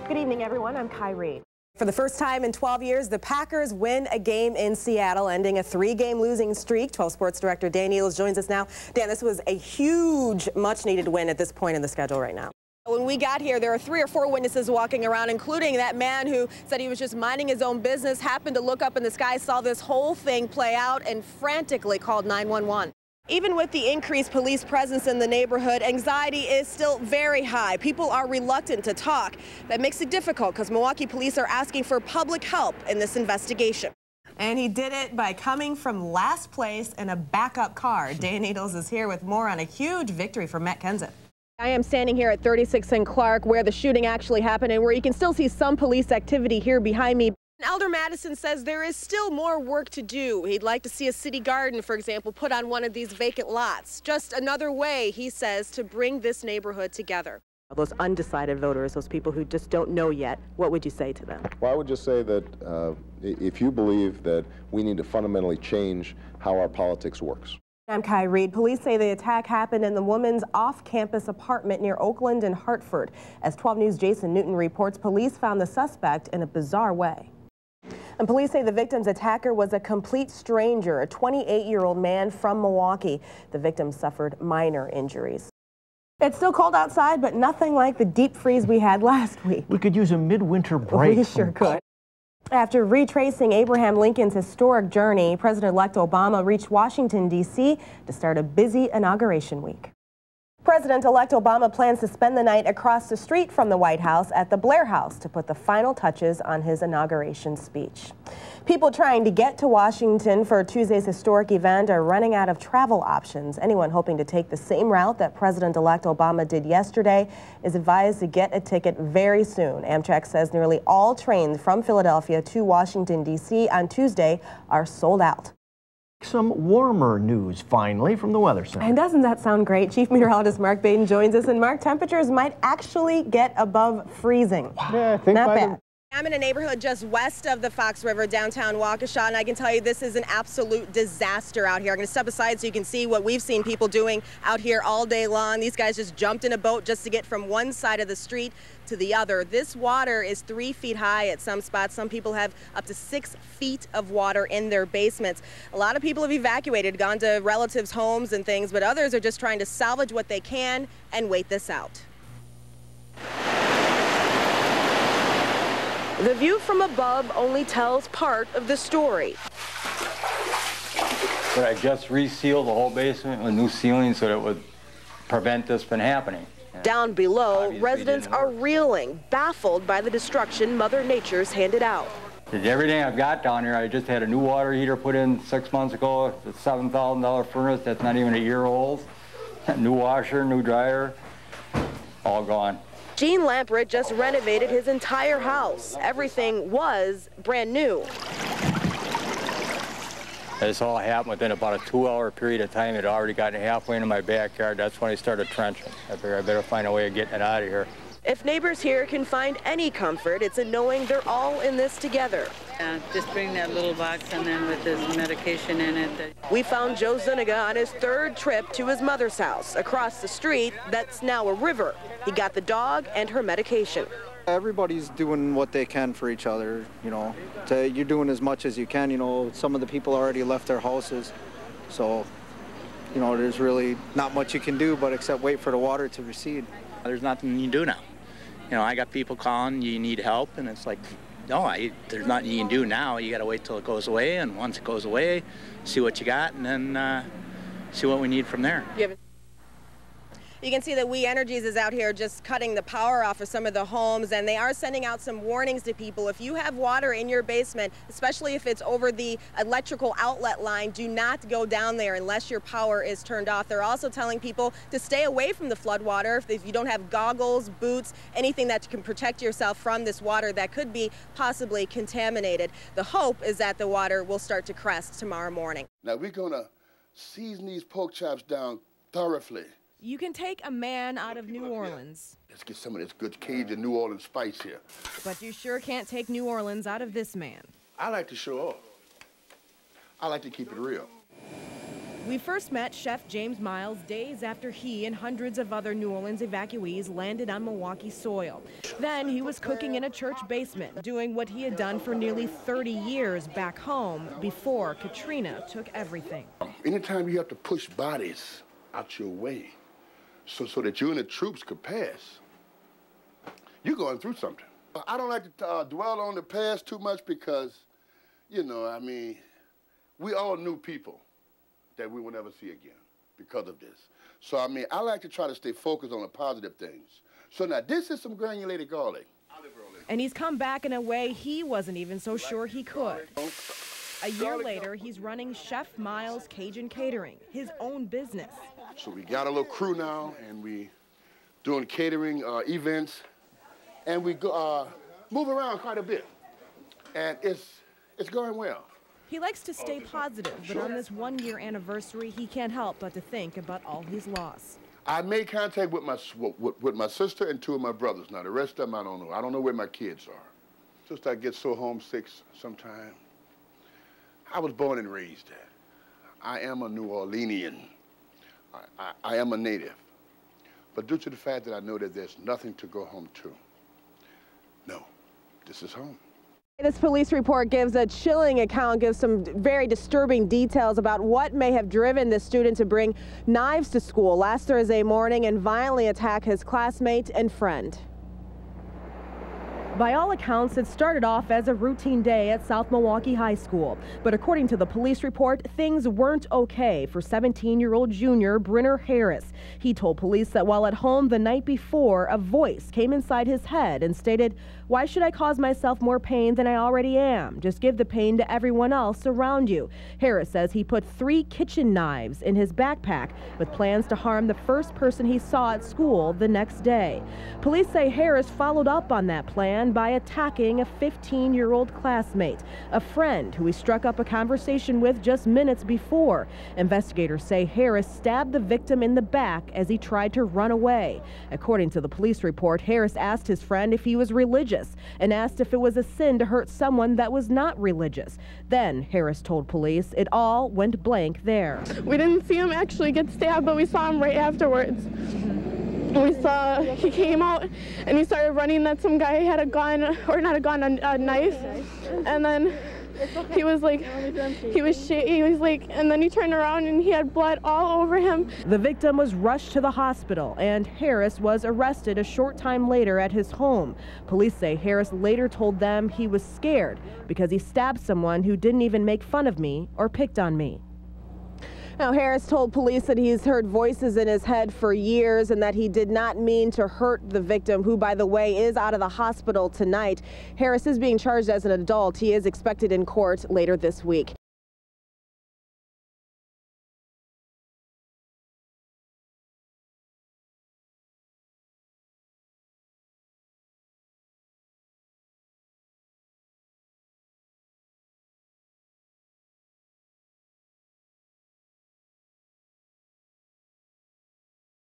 Good evening, everyone. I'm Kai Reed. For the first time in 12 years, the Packers win a game in Seattle, ending a 3-game losing streak. 12 Sports Director Dan Needles joins us now. Dan, this was a huge, much-needed win at this point in the schedule right now. When we got here, there were 3 or 4 witnesses walking around, including that man who said he was just minding his own business, happened to look up in the sky, saw this whole thing play out, and frantically called 911. Even with the increased police presence in the neighborhood, anxiety is still very high. People are reluctant to talk. That makes it difficult because Milwaukee police are asking for public help in this investigation. And he did it by coming from last place in a backup car. Dan Needles is here with more on a huge victory for Matt Kenseth. I am standing here at 36th and Clark where the shooting actually happened and where you can still see some police activity here behind me. Elder Madison says there is still more work to do. He'd like to see a city garden, for example, put on one of these vacant lots. Just another way, he says, to bring this neighborhood together. Those undecided voters, those people who just don't know yet, what would you say to them? Well, I would just say that if you believe that we need to fundamentally change how our politics works. I'm Kai Reed. Police say the attack happened in the woman's off-campus apartment near Oakland and Hartford. As 12 News' Jason Newton reports, police found the suspect in a bizarre way. And police say the victim's attacker was a complete stranger, a 28-year-old man from Milwaukee. The victim suffered minor injuries. It's still cold outside, but nothing like the deep freeze we had last week. We could use a midwinter break. We sure could. After retracing Abraham Lincoln's historic journey, President-elect Obama reached Washington, D.C. to start a busy inauguration week. President-elect Obama plans to spend the night across the street from the White House at the Blair House to put the final touches on his inauguration speech. People trying to get to Washington for Tuesday's historic event are running out of travel options. Anyone hoping to take the same route that President-elect Obama did yesterday is advised to get a ticket very soon. Amtrak says nearly all trains from Philadelphia to Washington, D.C. on Tuesday are sold out. Some warmer news, finally, from the Weather Center. And doesn't that sound great? Chief Meteorologist Mark Baden joins us. And Mark, temperatures might actually get above freezing. Wow. Yeah, I think not bad. I'm in a neighborhood just west of the Fox River, downtown Waukesha, and I can tell you this is an absolute disaster out here. I'm going to step aside so you can see what we've seen people doing out here all day long. These guys just jumped in a boat just to get from one side of the street to the other. This water is 3 feet high at some spots. Some people have up to 6 feet of water in their basements. A lot of people have evacuated, gone to relatives' homes and things, but others are just trying to salvage what they can and wait this out. The view from above only tells part of the story. But I just resealed the whole basement with new ceilings so that it would prevent this from happening. Down below, residents are reeling, baffled by the destruction Mother Nature's handed out. Everything I've got down here, I just had a new water heater put in 6 months ago. It's a $7,000 furnace that's not even a year old. New washer, new dryer, all gone. Gene Lamprett just renovated his entire house. Everything was brand new. This all happened within about a 2-hour period of time. It had already gotten halfway into my backyard. That's when I started trenching. I figured I better find a way of getting it out of here. If neighbors here can find any comfort, it's in knowing they're all in this together. Just bring that little box and then with this medication in it. We found Joe Zuniga on his 3rd trip to his mother's house. Across the street, that's now a river. He got the dog and her medication. Everybody's doing what they can for each other, you know. You're doing as much as you can, you know. Some of the people already left their houses. So, you know, there's really not much you can do but except wait for the water to recede. There's nothing you can do now. You know, I got people calling, you need help, and it's like, no, there's nothing you can do now. You got to wait till it goes away, and once it goes away, see what you got, and then see what we need from there. You can see that We Energies is out here just cutting the power off of some of the homes, and they are sending out some warnings to people. If you have water in your basement, especially if it's over the electrical outlet line, do not go down there unless your power is turned off. They're also telling people to stay away from the flood water. If you don't have goggles, boots, anything that can protect yourself from this water that could be possibly contaminated. The hope is that the water will start to crest tomorrow morning. Now we're gonna season these pork chops down thoroughly. You can take a man out of New Orleans. Let's get some of this good Cajun New Orleans spice here. But you sure can't take New Orleans out of this man. I like to show off. I like to keep it real. We first met Chef James Miles days after he and hundreds of other New Orleans evacuees landed on Milwaukee soil. Then he was cooking in a church basement, doing what he had done for nearly 30 years back home before Katrina took everything. Anytime you have to push bodies out your way so that you and the troops could pass, you're going through something. I don't like to dwell on the past too much because, you know, I mean, we all knew people that we will never see again because of this. So, I mean, I like to try to stay focused on the positive things. So now this is some granulated garlic. And he's come back in a way he wasn't even so sure he could. A year later, he's running Chef Miles Cajun Catering, his own business. So we got a little crew now, and we doing catering events, and we go, move around quite a bit. And it's going well. He likes to stay positive, but on this one-year anniversary, he can't help but to think about all he's lost. I made contact with my sister and two of my brothers. Now, the rest of them, I don't know. I don't know where my kids are. Just I get so homesick sometimes. I was born and raised there. I am a New Orleanian. I am a native. But due to the fact that I know that there's nothing to go home to, no, this is home. This police report gives a chilling account, gives some very disturbing details about what may have driven the student to bring knives to school last Thursday morning and violently attack his classmate and friend. By all accounts, it started off as a routine day at South Milwaukee High School. But according to the police report, things weren't okay for 17-year-old junior Brenner Harris. He told police that while at home the night before, a voice came inside his head and stated, "Why should I cause myself more pain than I already am? Just give the pain to everyone else around you." Harris says he put 3 kitchen knives in his backpack with plans to harm the first person he saw at school the next day. Police say Harris followed up on that plan by attacking a 15-year-old classmate, a friend who he struck up a conversation with just minutes before. Investigators say Harris stabbed the victim in the back as he tried to run away. According to the police report, Harris asked his friend if he was religious and asked if it was a sin to hurt someone that was not religious. Then Harris told police it all went blank there. We didn't see him actually get stabbed, but we saw him right afterwards. We saw he came out and he started running that some guy had a gun, or not a gun, a knife, and then he was like, and then he turned around and he had blood all over him. The victim was rushed to the hospital and Harris was arrested a short time later at his home. Police say Harris later told them he was scared because he stabbed someone who didn't even make fun of me or picked on me. Now, Harris told police that he's heard voices in his head for years and that he did not mean to hurt the victim, who, by the way, is out of the hospital tonight. Harris is being charged as an adult. He is expected in court later this week.